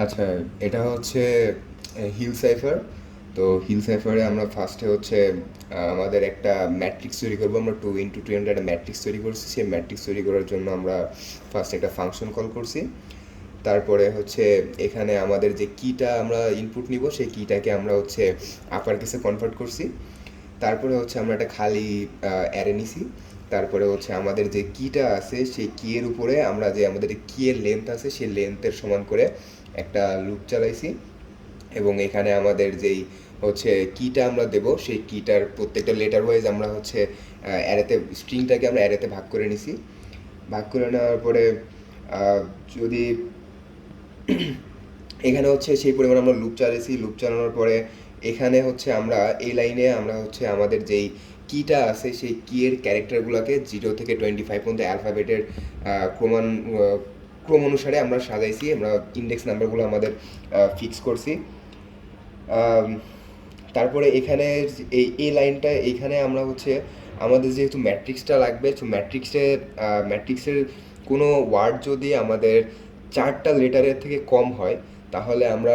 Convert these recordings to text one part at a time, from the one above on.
আচ্ছা, এটা হচ্ছে হিল সাইফার। তো হিল সাইফারে আমরা ফার্স্টে হচ্ছে আমাদের একটা ম্যাট্রিক্স তৈরি করবো। আমরা 2x2 একটা ম্যাট্রিক্স তৈরি করছি। সেই ম্যাট্রিক্স তৈরি করার জন্য আমরা ফার্স্ট একটা ফাংশন কল করছি। তারপরে হচ্ছে এখানে আমাদের যে কিটা আমরা ইনপুট নিব, সেই কিটাকে আমরা হচ্ছে আপার কেসে কনভার্ট করছি। তারপরে হচ্ছে আমরা একটা খালি অ্যারে নিছি। তারপরে হচ্ছে আমাদের যে কিটা আছে সেই কি এর উপরে আমরা যে আমাদের কি এর লেন্থ আছে সেই লেন্থের সমান করে একটা লুপ চালাইছি। এবং এখানে আমাদের যেই হচ্ছে কিটা আমরা দেব সেই কিটার প্রত্যেকটা লেটার ওয়াইজ আমরা হচ্ছে অ্যারেতে স্ট্রিংটাকে আমরা অ্যারেতে ভাগ করে নিছি। ভাগ করে নেওয়ার পরে আহ, যদি এখানে হচ্ছে সেই পরিমাণ আমরা লুপ চালিয়েছি। লুপ চালানোর পরে এখানে হচ্ছে আমরা এই লাইনে আমরা হচ্ছে আমাদের যেই কিটা আছে সেই কি এর ক্যারেক্টারগুলোকে 0 থেকে 25 পর্যন্ত অ্যালফাবেটের ক্রমান ক্রম অনুসারে আমরা সাজাইছি। আমরা ইন্ডেক্স নাম্বারগুলো আমাদের ফিক্স করছি। আম, তারপরে এখানে এই লাইনটা এইখানে আমরা হচ্ছে আমাদের যেহেতু ম্যাট্রিক্সটা লাগবে, তো ম্যাট্রিক্সের কোনো ওয়ার্ড যদি আমাদের 4টা লেটারের থেকে কম হয়, তাহলে আমরা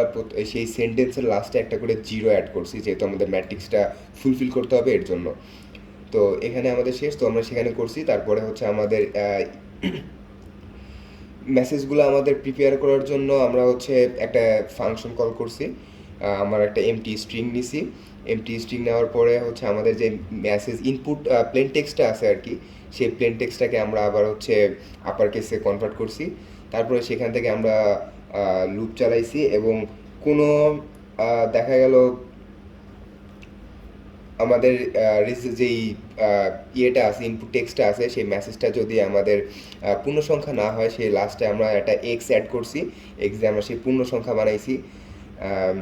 সেই সেন্টেন্সের লাস্টে একটা করে জিরো অ্যাড করছি, যেহেতু আমাদের ম্যাট্রিক্সটা ফুলফিল করতে হবে এর জন্য। তো এখানে আমাদের শেষ, তো আমরা সেখানে করছি। তারপরে হচ্ছে আমাদের মেসেজগুলো আমাদের প্রিপেয়ার করার জন্য আমরা হচ্ছে একটা ফাংশন কল করছি। আমার একটা এমটি স্ট্রিং নিছি। এমটি স্ট্রিং নেওয়ার পরে হচ্ছে আমাদের যে মেসেজ ইনপুট প্লেন টেক্সটটা আছে আর কি, সেই প্লেন টেক্সটটাকে আমরা আবার হচ্ছে আপার কেসে কনভার্ট করছি। তারপরে সেখান থেকে আমরা লুপ চালাইছি এবং কোনো দেখা গেল আমাদের যেই ইয়েটা আছে, ইনপুট টেক্সটটা আছে, সেই মেসেজটা যদি আমাদের পূর্ণ সংখ্যা না হয়, সেই লাস্টে আমরা একটা এক্স অ্যাড করছি। এক্স দিয়ে আমরা সেই পূর্ণ সংখ্যা বানাইছি। আম,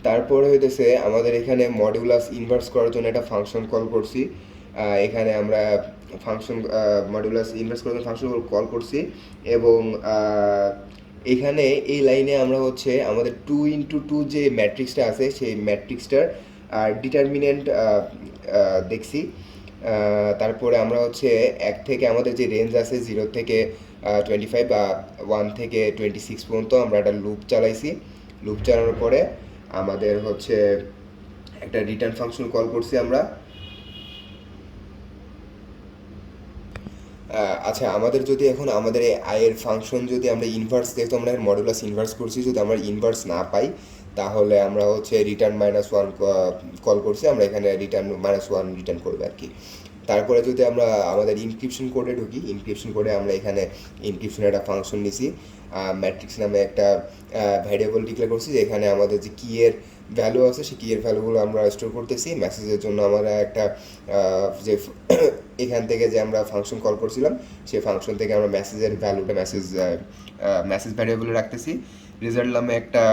তারপরে হইতেছে আমাদের এখানে মডিউলাস ইনভার্স করার জন্য একটা ফাংশন কল করছি। এখানে আমরা ফাংশন মডিউলাস ইনভার্স করার জন্য ফাংশন কল করছি। এবং এখানে এই লাইনে আমরা হচ্ছে আমাদের 2x2 যে ম্যাট্রিক্সটা আছে সেই ম্যাট্রিক্সটার ডিটারমিনেন্ট দেখছি। তারপরে আমরা হচ্ছে এক থেকে আমাদের যে রেঞ্জ আছে 0 থেকে 25 বা 1 থেকে 26 পর্যন্ত আমরা একটা লুপ চালাইছি। লুপ চালানোর পরে আমাদের হচ্ছে একটা রিটার্ন ফাংশন কল করছি আমরা। আচ্ছা, আমাদের যদি এখন আমাদের এই আয়ের ফাংশন যদি আমরা ইনভার্স, যেহেতু আমরা মডুলাস ইনভার্স করছি, যদি আমরা ইনভার্স না পাই, তাহলে আমরা হচ্ছে রিটার্ন -1 কল করছি। আমরা এখানে রিটার্ন -1 রিটার্ন করবো আর কি। তারপরে যদি আমরা আমাদের ইনক্রিপশন কোডে ঢুকি, ইনক্রিপশন কোডে আমরা এখানে ইনক্রিপশনের একটা ফাংশন নিছি। ম্যাট্রিক্স নামে একটা ভ্যারিয়েবল ডিক্লেয়ার করছি, যেখানে আমাদের যে কি এর ভ্যালু আছে সেই কি এর ভ্যালুগুলো আমরা স্টোর করতেছি। মেসেজের জন্য আমরা একটা যে এখান থেকে যে আমরা ফাংশন কল করছিলাম, সেই ফাংশন থেকে আমরা মেসেজের ভ্যালুটা মেসেজ ভ্যারিয়েবলে রাখতেছি। রেজাল্ট নামে একটা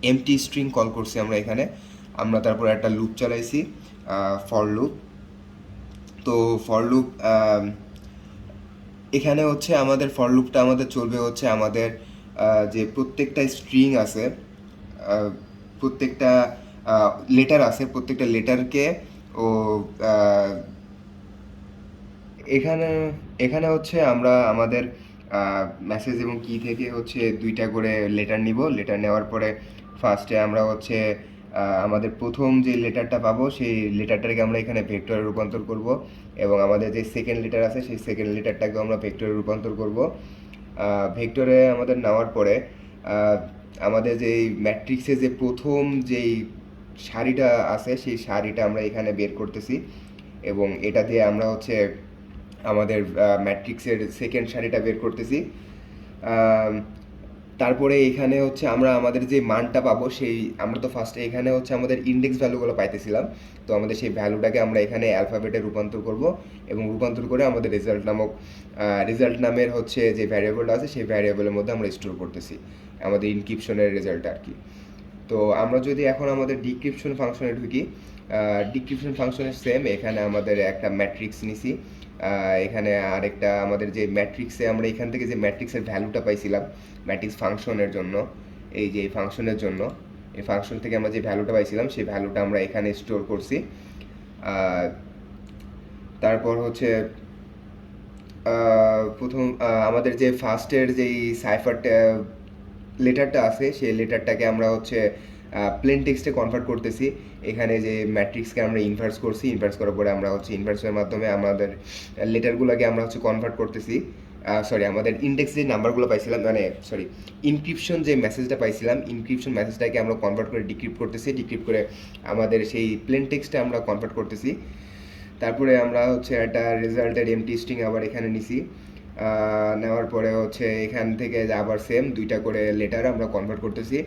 এমটি স্ট্রিং কল করছি আমরা এখানে। আমরা তারপর একটা লুপ চালাইছি, ফর লুপ। তো ফর লুপ এখানে হচ্ছে আমাদের ফর লুপটা আমাদের চলবে হচ্ছে আমাদের যে প্রত্যেকটা স্ট্রিং আছে, প্রত্যেকটা লেটার আছে, প্রত্যেকটা লেটারকে ও আহ, এখানে এখানে হচ্ছে আমরা আমাদের মেসেজ এবং কি থেকে হচ্ছে 2টা করে লেটার নিব। লেটার নেওয়ার পরে ফার্স্টে আমরা হচ্ছে আমাদের প্রথম যে লেটারটা পাবো সেই লেটারটাকে আমরা এখানে ভেক্টরে রূপান্তর করব। এবং আমাদের যে সেকেন্ড লেটার আছে সেই সেকেন্ড লেটারটাকেও আমরা ভেক্টরে রূপান্তর করব। ভেক্টরে আমাদের নেওয়ার পরে আহ, আমাদের যেই ম্যাট্রিক্সে যে প্রথম যেই সারিটা আছে সেই সারিটা আমরা এখানে বের করতেছি। এবং এটা দিয়ে আমরা হচ্ছে আমাদের ম্যাট্রিক্সের সেকেন্ড সারিটা বের করতেছি। আম, তারপরে এখানে হচ্ছে আমরা আমাদের যে মানটা পাবো, সেই আমরা তো ফার্স্টে এখানে হচ্ছে আমাদের ইন্ডেক্স ভ্যালুগুলো পাইতেছিলাম। তো আমাদের সেই ভ্যালুটাকে আমরা এখানে অ্যালফাবেটে রূপান্তর করব। এবং রূপান্তর করে আমাদের রেজাল্ট নামের হচ্ছে যে ভ্যারিয়েবলটা আছে সেই ভ্যারিয়েবলের মধ্যে আমরা স্টোর করতেছি আমাদের ইনক্রিপশনের রেজাল্টটা আর কি। তো আমরা যদি এখন আমাদের ডিক্রিপশন ফাংশনে ঢুকি, ডিক্রিপশন ফাংশনের সেম এখানে আমাদের একটা ম্যাট্রিক্স নিছি। এখানে আরেকটা আমাদের যে ম্যাট্রিক্সে আমরা এখান থেকে যে ম্যাট্রিক্সের ভ্যালুটা পাইছিলাম ম্যাট্রিক্স ফাংশনের জন্য, এই যে এই ফাংশনের জন্য, এই ফাংশন থেকে আমরা যে ভ্যালুটা পাইছিলাম সেই ভ্যালুটা আমরা এখানে স্টোর করছি। আহ, তারপর হচ্ছে প্রথম আমাদের যে ফার্স্টের যেই সাইফারটা লেটারটা আছে সেই লেটারটাকে আমরা হচ্ছে প্লেন টেক্সটে কনভার্ট করতেছি। এখানে যে ম্যাট্রিক্সকে আমরা ইনভার্স করছি, ইনভার্স করার পরে আমরা হচ্ছে ইনভার্সের মাধ্যমে আমাদের লেটারগুলোকে আমরা হচ্ছে কনভার্ট করতেছি। সরি, আমাদের ইন্ডেক্স যে নাম্বারগুলো পাইছিলাম, মানে সরি, ইনক্রিপশন যে মেসেজটা পাইছিলাম, ইনক্রিপশন মেসেজটাকে আমরা কনভার্ট করে ডিক্রিপ্ট করতেছি, ডিক্রিপ্ট করে আমাদের সেই প্লেন টেক্সটে আমরা কনভার্ট করতেছি। তারপরে আমরা হচ্ছে একটা রেজাল্টের এমটি স্ট্রিং আবার এখানে নিছি। নেওয়ার পরে হচ্ছে এখান থেকে আবার সেম দুইটা করে লেটার আমরা কনভার্ট করতেছি।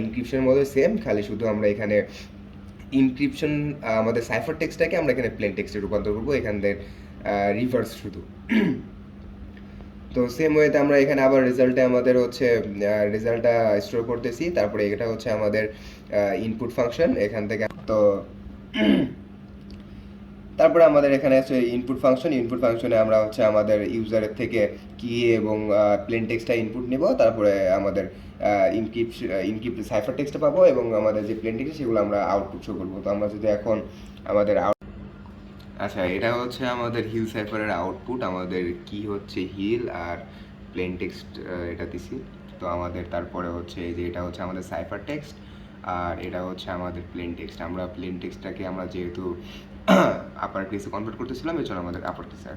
ইনক্রিপশনের মধ্যে সেম, খালি শুধু আমরা এখানে ইনক্রিপশন আমাদের সাইফার টেক্সটটাকে আমরা এখানে প্লেন টেক্সটে রূপান্তর করবো, এখান থেকে রিভার্স শুধু। তো সেম ওয়েতে আমরা এখানে আবার রেজাল্টে আমাদের হচ্ছে রেজাল্টটা স্টোর করতেছি। তারপরে এটা হচ্ছে আমাদের ইনপুট ফাংশন, এখান থেকে তো তারপরে আমাদের এখানে আছে ইনপুট ফাংশন। ইনপুট ফাংশনে আমরা হচ্ছে আমাদের ইউজারের থেকে কি এবং প্লেন টেক্সটটা ইনপুট নিব, তারপরে আমাদের ইনক্রিপ্ট সাইফার টেক্সটটা পাবো এবং আমাদের যে প্লেন টেক্সট সেগুলো আমরা আউটপুট শো করবো। তো আমরা যদি এখন আমাদের আচ্ছা, এটা হচ্ছে আমাদের হিল সাইফারের আউটপুট। আমাদের কি হচ্ছে হিল আর প্লেন টেক্সট এটা দিছি। তো আমাদের তারপরে হচ্ছে এই যে এটা হচ্ছে আমাদের সাইফার টেক্সট আর এটা হচ্ছে আমাদের প্লেন টেক্সট। আমরা প্লেন টেক্সটটাকে আমরা যেহেতু আপার কেসে কনভার্ট করতেছিলাম, এর জন্য আমাদের আপার কেসে